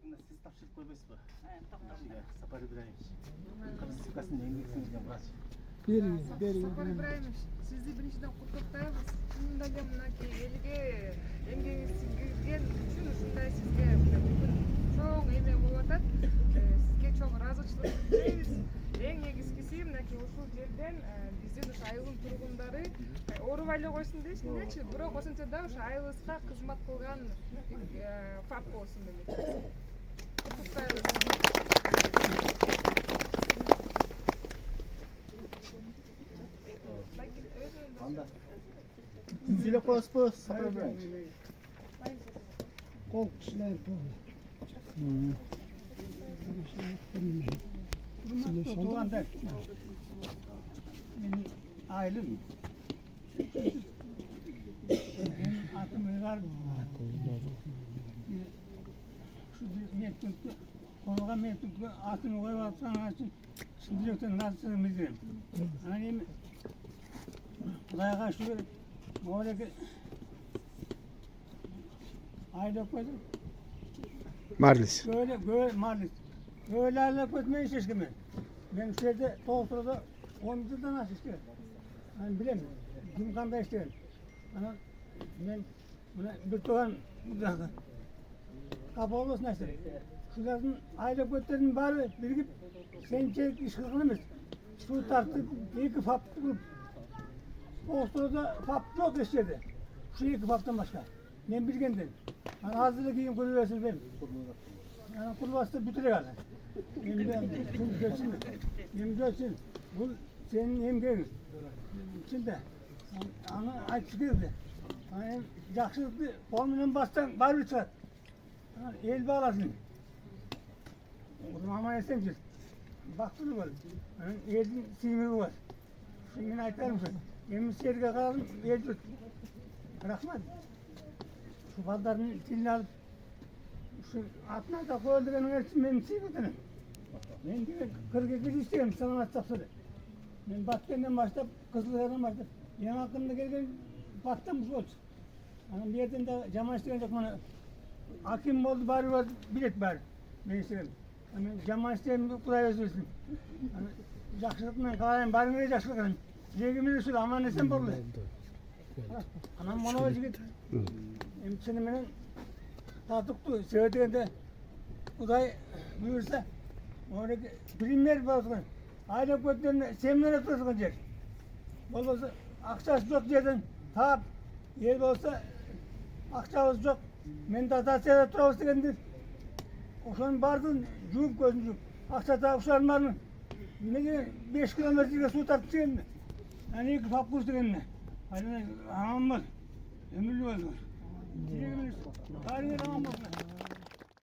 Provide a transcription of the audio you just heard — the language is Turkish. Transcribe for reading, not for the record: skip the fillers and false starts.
Siz topshirib qo'ymaysiz bu? Sapar Ibrohimovich. Klassifikasyoni yangi singizgan vrach. Bering. Sapar Ibrohimovich, sizni birinchidan qutlaqlaymiz. Shundan mınaki elga yangi singizgan uchun shunday sizga bugun cho'ng emek bo'latat. Sizga cho'ng rozichilik bildiramiz. Eng negizgisi mınaki ушул жерден биздин o'sha айылдын тургундары оруп эле койсун дейсиңерчи, бирок ошентсе да o'sha айылыбызга кызмат кылган факт болсун деп. Anda. Siz qo'yasiz bu Sapar Ibrohimovich. Qo'l kishilay bo'ldi. Tuğanda. Benim ailem. Benim adım Ömer. Şu mektupta, konuğa mektupta atını koyarsan açın. Şimdi yoksa nasıl bilmiyorum. Hani Kuday'a şu oradaki aile koydum. Marlis. Böyle maalesef. Böylelerle koymayı şişkimi. Ben şeyde Tolstoy'da 10 yıldan nasıl istiyorum. Ben bilemiyorum. Cumhurbaşkanı istiyorum. Ama ben buna bir tuğan kapı olmasın istedim. Şuların aile koyduğunun bari birikip sen çek iş kılınımız. Su tartıp iki fap tutup Tolstoy'da fap çok istedi. Şu iki faptan başka. Ben bilgendim. Yani hazırlık yiyeyim kulübesini benim. Yani kulübesi bitire kalır. Yem görsün. Bu senin yemgenin. İçinde. Ana açık girdi. Yani yakışıklı kolunun bastan var bir çıkar. El bağlasın. O zaman ama esnemsiz. Baktın var. Yani elin sivri var. Şimdi aytar mısın? Yemin serge kalalım, el tut. Rahmat. Şu baldarının tilini alıp şu atına da koyduğunun için benim sivridim. Ben gibi 42 istiyorum sanat tafsırı. Ben Batı'dan başlayıp Kızılır'dan başlayıp benim hakkımda gelgen Batı'dan bu olsun. Yani bir yerden de cama isteyecek bana hakim oldu bari var bilet bari. Ben istedim. Yani cama isteyeyim kulay özürsün. Yani yakışıkla kalayım bari nereye yakışıkla kalayım. Zevkimizi sür aman nesem borlu. Anam bana öyle git. Hem senin benim tatıktı söylediğinde Kuday buyursa oradaki birimler basın. Aile kötülerine seminer etmesi yer. Olmasa akçası yok yerden tap. Yer olsa akçamız yok. Men de atasiyada turabız degendir. Oşan bardın yumup gözünü yumup. Akça da uşarın var mı? Ne gibi 5 kilometreye su tartıp çıkın. Yani iki fap kuş degenine. Hani hamam var. Ömürlü var. Diye bilirsin. Tarihi hamam var.